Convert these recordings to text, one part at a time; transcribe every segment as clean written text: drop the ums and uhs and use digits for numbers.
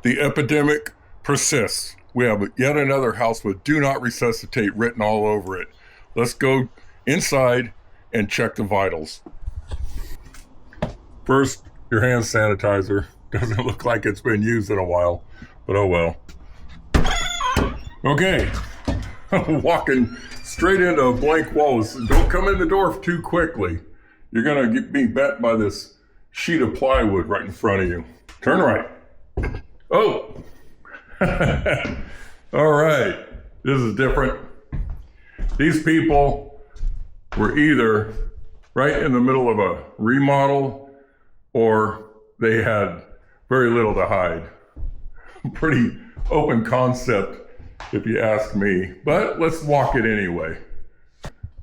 The epidemic persists. We have yet another house with "Do not resuscitate" written all over it. Let's go inside and check the vitals. First, your hand sanitizer. Doesn't look like it's been used in a while, but oh well. Okay, walking straight into a blank wall. Don't come in the door too quickly. You're gonna be bent by this sheet of plywood right in front of you. Turn right. Oh, all right. This is different. These people were either right in the middle of a remodel or they had very little to hide. Pretty open concept, if you ask me, but let's walk it anyway.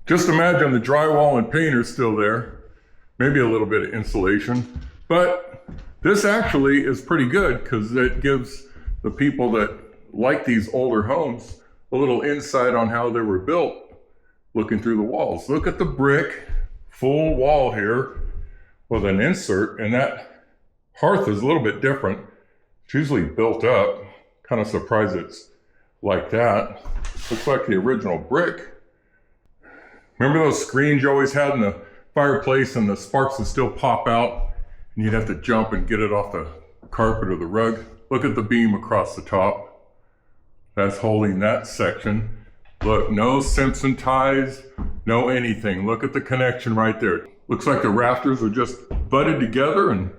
Just imagine the drywall and paint are still there, maybe a little bit of insulation, but this actually is pretty good because it gives the people that like these older homes a little insight on how they were built looking through the walls. Look at the brick, full wall here with an insert, and that hearth is a little bit different. It's usually built up. Kind of surprised it's like that. Looks like the original brick. Remember those screens you always had in the fireplace and the sparks would still pop out and you'd have to jump and get it off the carpet or the rug? Look at the beam across the top. That's holding that section. Look, no Simpson ties, no anything. Look at the connection right there. Looks like the rafters are just butted together and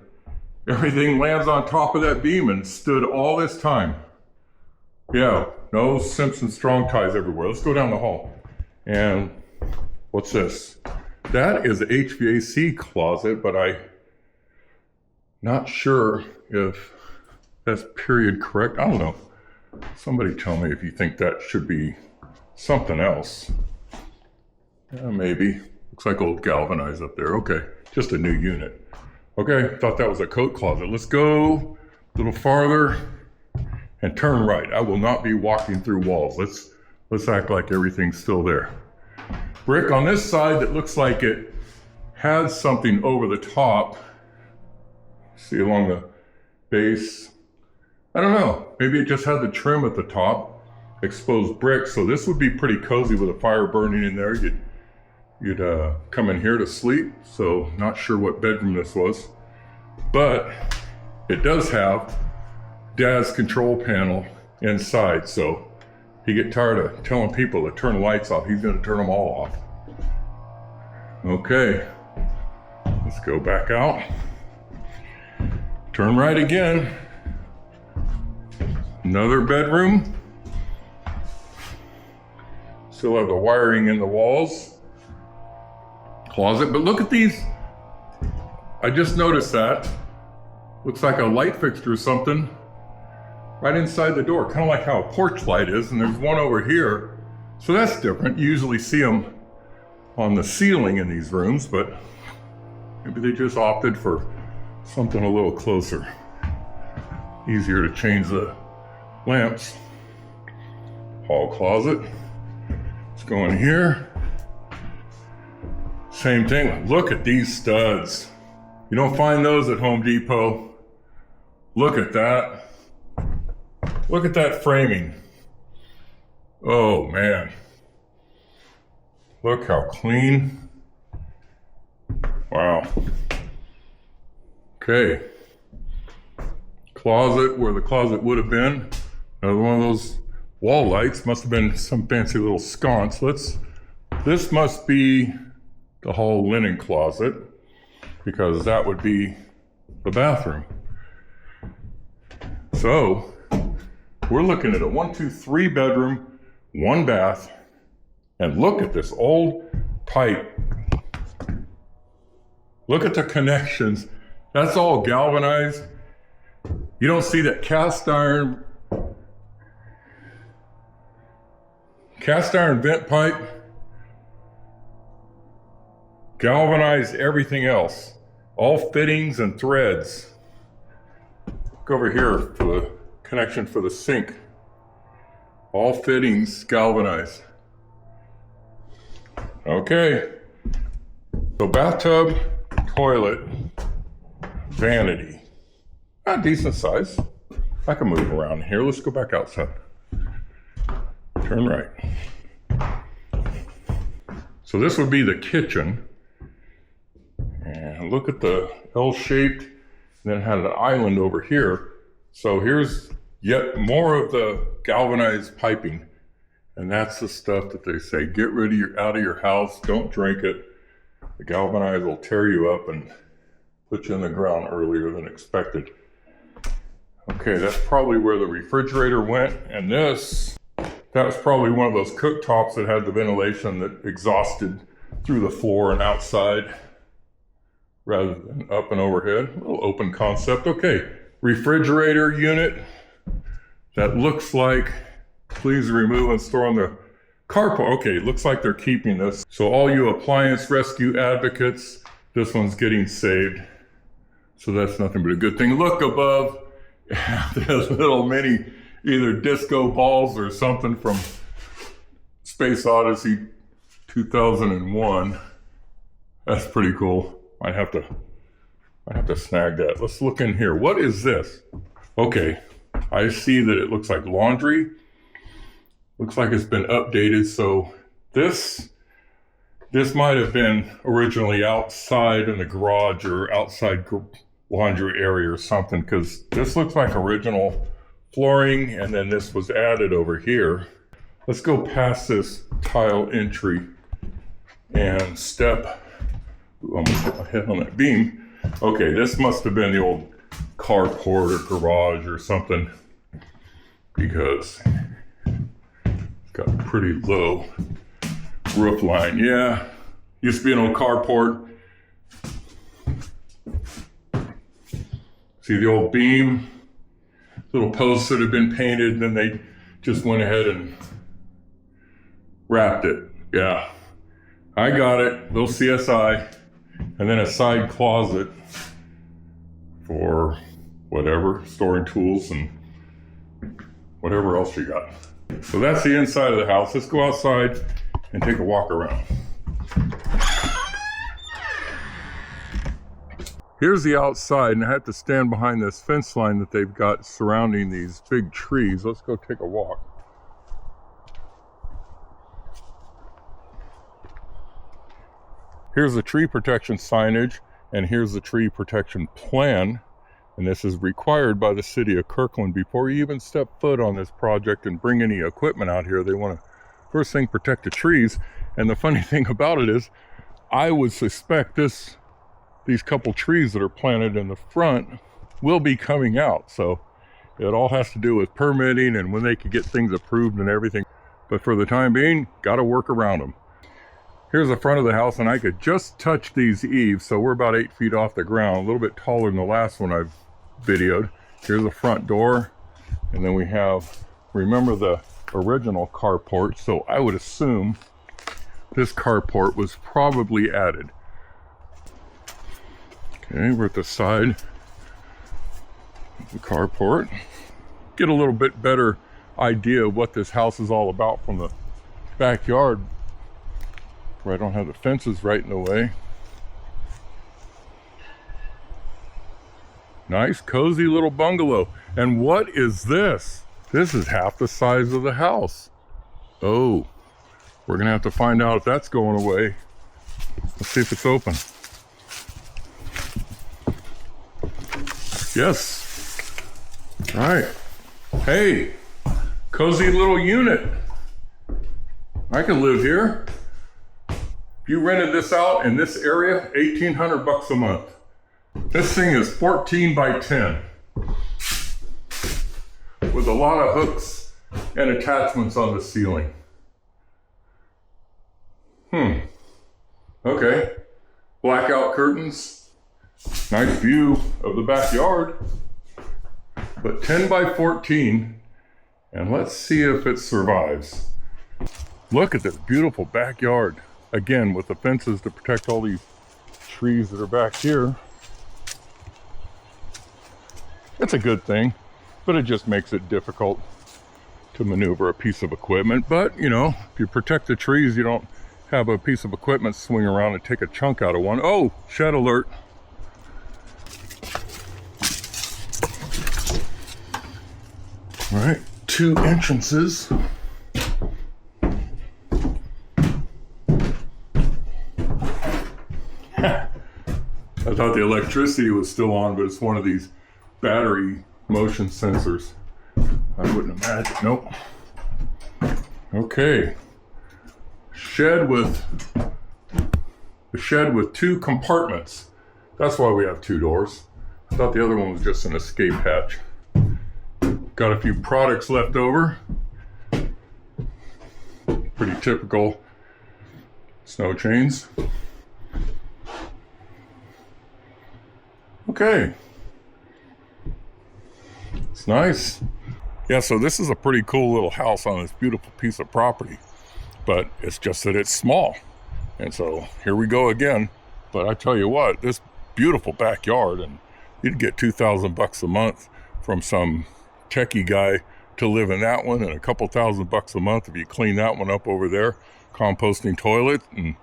everything lands on top of that beam and stood all this time. Yeah, no Simpson strong ties everywhere. Let's go down the hall. And what's this? That is the HVAC closet, but I'm not sure if that's period correct. I don't know. Somebody tell me if you think that should be something else. Yeah, maybe. Looks like old galvanized up there. Okay, just a new unit. Okay, thought that was a coat closet. Let's go a little farther and turn right. I will not be walking through walls. Let's act like everything's still there. Brick on this side that looks like it has something over the top. See along the base. I don't know. Maybe it just had the trim at the top. Exposed brick. So this would be pretty cozy with a fire burning in there. You'd come in here to sleep. So not sure what bedroom this was. But it does have Dad's control panel inside. So if you get tired of telling people to turn the lights off, he's going to turn them all off. Okay. Let's go back out. Turn right again. Another bedroom. Still have the wiring in the walls. Closet, but look at these. I just noticed that. Looks like a light fixture or something right inside the door, kind of like how a porch light is, and there's one over here. So that's different. You usually see them on the ceiling in these rooms, but maybe they just opted for something a little closer. Easier to change the lamps. Hall closet. Let's go in here. Same thing. Look at these studs. You don't find those at Home Depot. Look at that. Look at that framing. Oh man. Look how clean. Wow. Okay. Closet where the closet would have been. Another one of those wall lights. Must have been some fancy little sconce. This must be the hall linen closet because that would be the bathroom. So we're looking at a 1, 2, 3 bedroom, 1 bath, and look at this old pipe. Look at the connections. That's all galvanized. You don't see that cast iron vent pipe. Galvanized everything else. All fittings and threads. Look over here for the connection for the sink. All fittings galvanized. Okay. So bathtub, toilet, vanity. Not decent size. I can move around here. Let's go back outside. Turn right. So this would be the kitchen. And look at the L-shaped, and then it had an island over here. So here's yet more of the galvanized piping. And that's the stuff that they say, get rid of out of your house, don't drink it. The galvanized will tear you up and put you in the ground earlier than expected. Okay, that's probably where the refrigerator went. And this, that was probably one of those cooktops that had the ventilation that exhausted through the floor and outside rather than up and overhead. A little open concept. Okay, refrigerator unit that looks like, please remove and store on the carport. Okay, looks like they're keeping this. So all you appliance rescue advocates, this one's getting saved. So that's nothing but a good thing. Look above, there's little mini, either disco balls or something from Space Odyssey 2001. That's pretty cool. Might have to snag that. Let's look in here. What is this? Okay, I see that it looks like laundry. Looks like it's been updated. So this might have been originally outside in the garage or outside laundry area or something, because this looks like original flooring, and then this was added over here. Let's go past this tile entry and step. Ooh, almost hit my head on that beam. Okay, this must have been the old carport or garage or something, because it's got a pretty low roof line. Yeah, used to be an old carport. See the old beam, little posts that have been painted, and then they just went ahead and wrapped it. Yeah, I got it, little CSI, and then a side closet for whatever, storing tools and whatever else you got. So that's the inside of the house. Let's go outside and take a walk around. Here's the outside, and I have to stand behind this fence line that they've got surrounding these big trees. Let's go take a walk. Here's the tree protection signage, and here's the tree protection plan. And this is required by the city of Kirkland. Before you even step foot on this project and bring any equipment out here, they want to first thing protect the trees. And the funny thing about it is, I would suspect these couple trees that are planted in the front will be coming out. So it all has to do with permitting and when they could get things approved and everything. But for the time being, got to work around them. Here's the front of the house, and I could just touch these eaves. So we're about 8 feet off the ground, a little bit taller than the last one I've videoed. Here's the front door. And then we have, remember the original carport. So I would assume this carport was probably added. Okay, we're at the side of the carport. Get a little bit better idea of what this house is all about from the backyard, where I don't have the fences right in the way. Nice, cozy little bungalow. And what is this? This is half the size of the house. Oh, we're gonna have to find out if that's going away. Let's see if it's open. Yes. All right. Hey, cozy little unit. I can live here. If you rented this out in this area, $1,800 a month. This thing is 14 by 10 with a lot of hooks and attachments on the ceiling. Okay. Blackout curtains. Nice view of the backyard. But 10 by 14. And let's see if it survives. Look at this beautiful backyard. Again, with the fences to protect all these trees that are back here. It's a good thing, but it just makes it difficult to maneuver a piece of equipment. But, you know, if you protect the trees, you don't have a piece of equipment swing around and take a chunk out of one. Oh, shed alert. All right, 2 entrances. I thought the electricity was still on, but it's one of these battery motion sensors. I wouldn't imagine. Nope. Okay. A shed with 2 compartments. That's why we have 2 doors. I thought the other one was just an escape hatch. Got a few products left over. Pretty typical snow chains. Okay. It's nice. Yeah, so this is a pretty cool little house on this beautiful piece of property, but it's just that it's small. And so here we go again. But I tell you what, this beautiful backyard, and you'd get $2,000 a month from some techie guy to live in that one, and a couple $1,000 a month if you clean that one up over there, composting toilet, and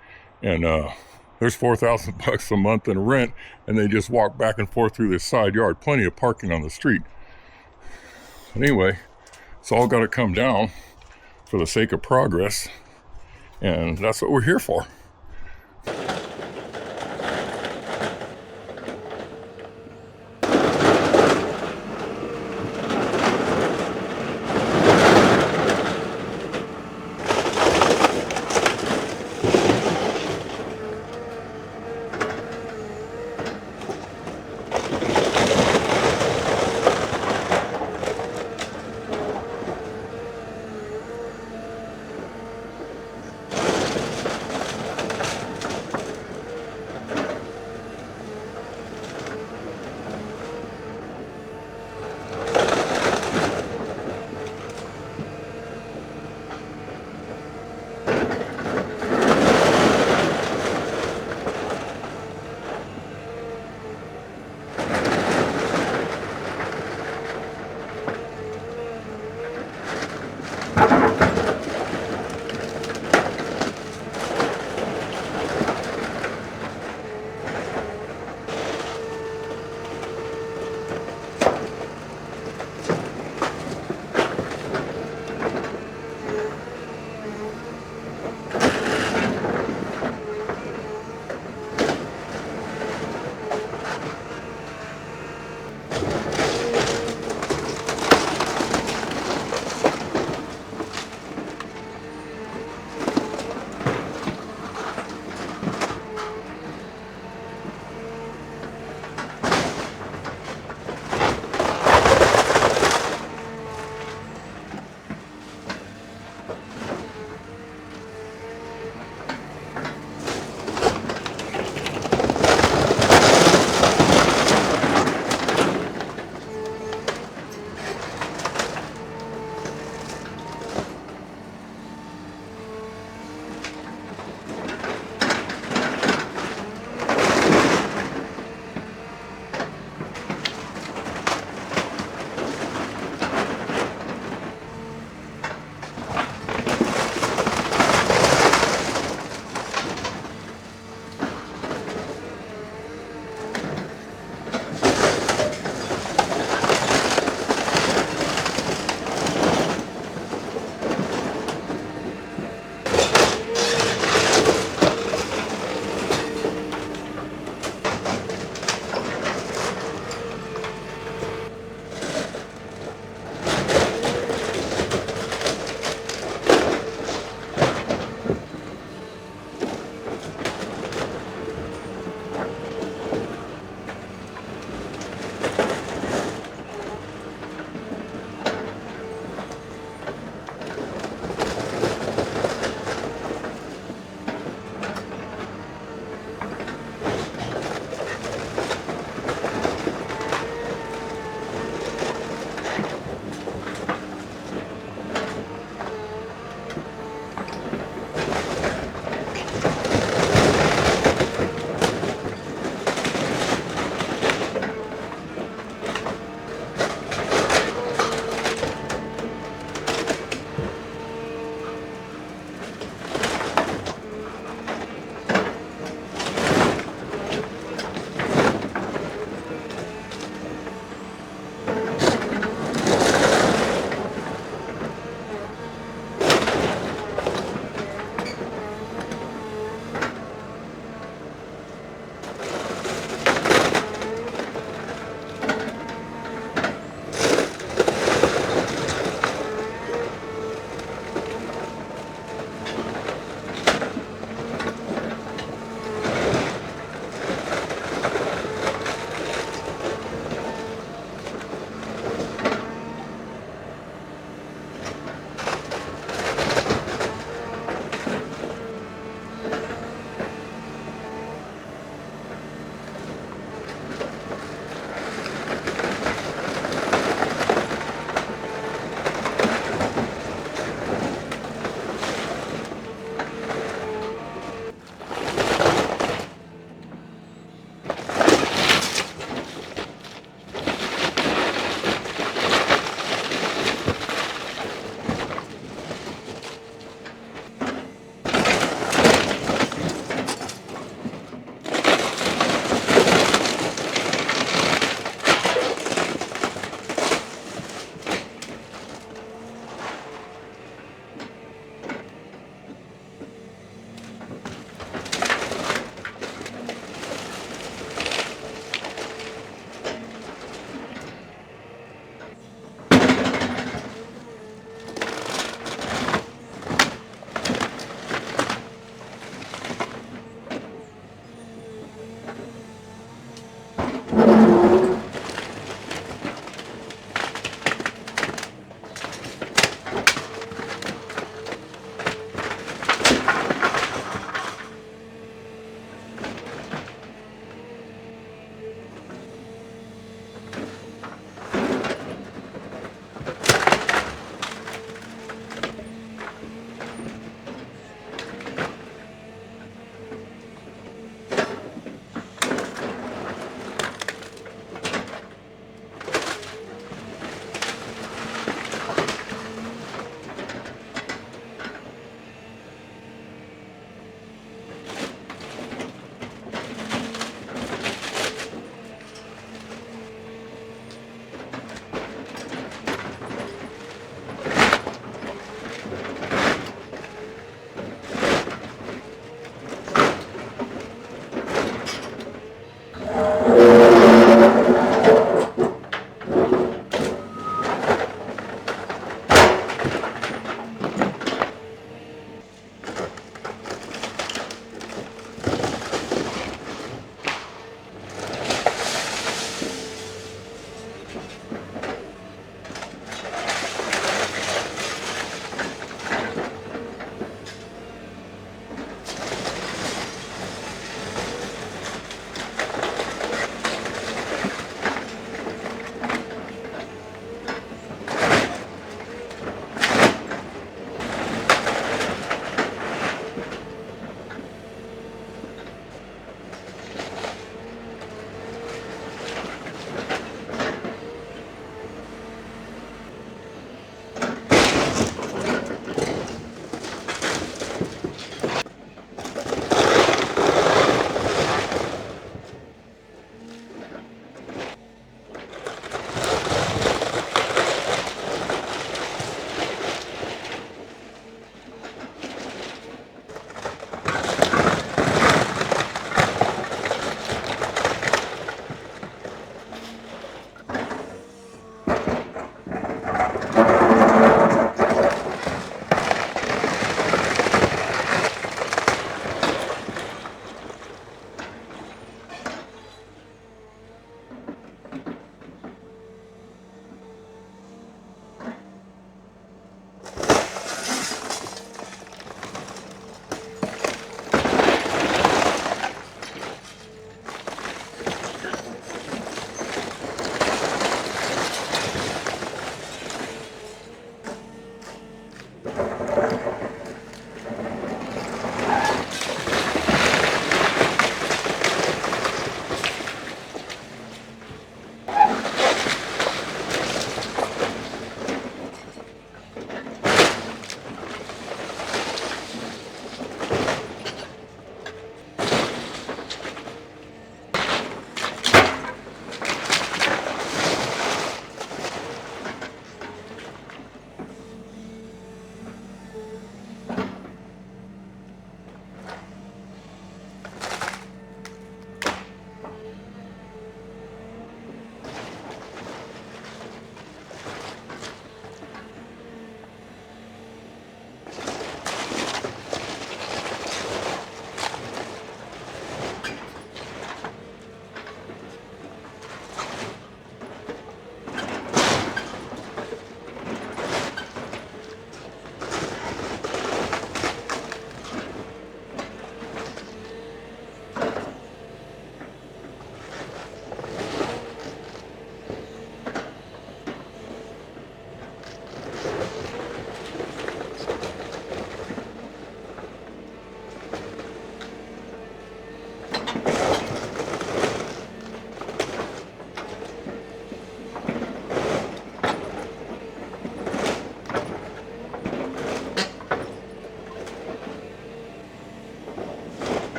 there's $4,000 a month in rent, and they just walk back and forth through this side yard. Plenty of parking on the street. Anyway, it's all got to come down for the sake of progress, and that's what we're here for.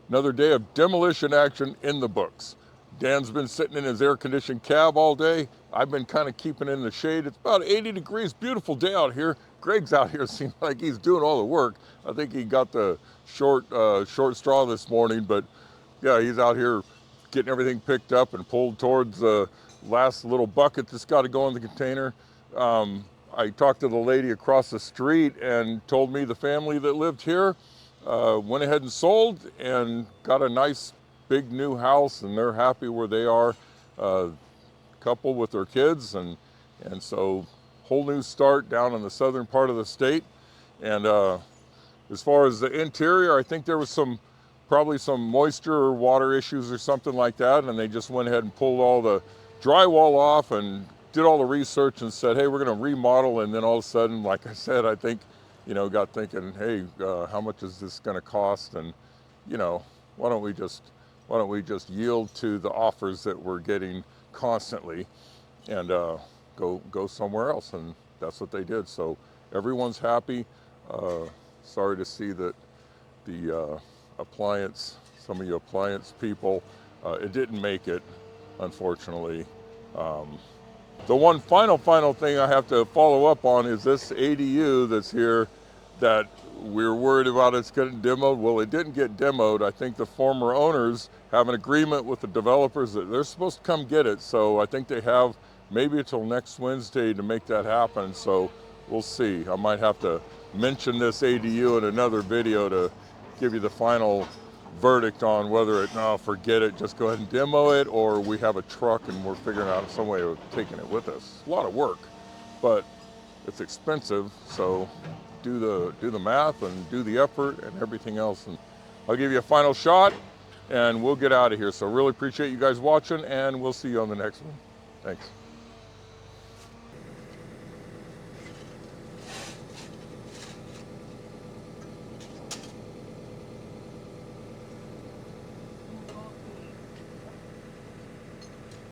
Another day of demolition action in the books. Dan's been sitting in his air-conditioned cab all day. I've been kind of keeping in the shade. It's about 80 degrees, beautiful day out here. Greg's out here, seems like he's doing all the work. I think he got the short straw this morning, but yeah, he's out here getting everything picked up and pulled towards the last little bucket that's got to go in the container. I talked to the lady across the street and told me the family that lived here went ahead and sold and got a nice big new house, and they're happy where they are. Couple with their kids, and so whole new start down in the southern part of the state. And as far as the interior, I think there was probably some moisture or water issues or something like that, and they just went ahead and pulled all the drywall off and did all the research and said, hey, we're going to remodel. And then all of a sudden, like I said, I think, got thinking, hey, how much is this going to cost? And why don't we just yield to the offers that we're getting constantly and go somewhere else? And that's what they did. So everyone's happy. Sorry to see that the some of you appliance people, it didn't make it, unfortunately. The one final thing I have to follow up on is this ADU that's here that we're worried about it's getting demoed. Well, it didn't get demoed. I think the former owners have an agreement with the developers that they're supposed to come get it. So I think they have maybe until next Wednesday to make that happen. So we'll see. I might have to mention this ADU in another video to give you the final verdict on whether forget it, just go ahead and demo it, or we have a truck and we're figuring out some way of taking it with us. A lot of work, but it's expensive, so do the math and do the effort and everything else, and I'll give you a final shot and we'll get out of here. So really appreciate you guys watching, and we'll see you on the next one. Thanks.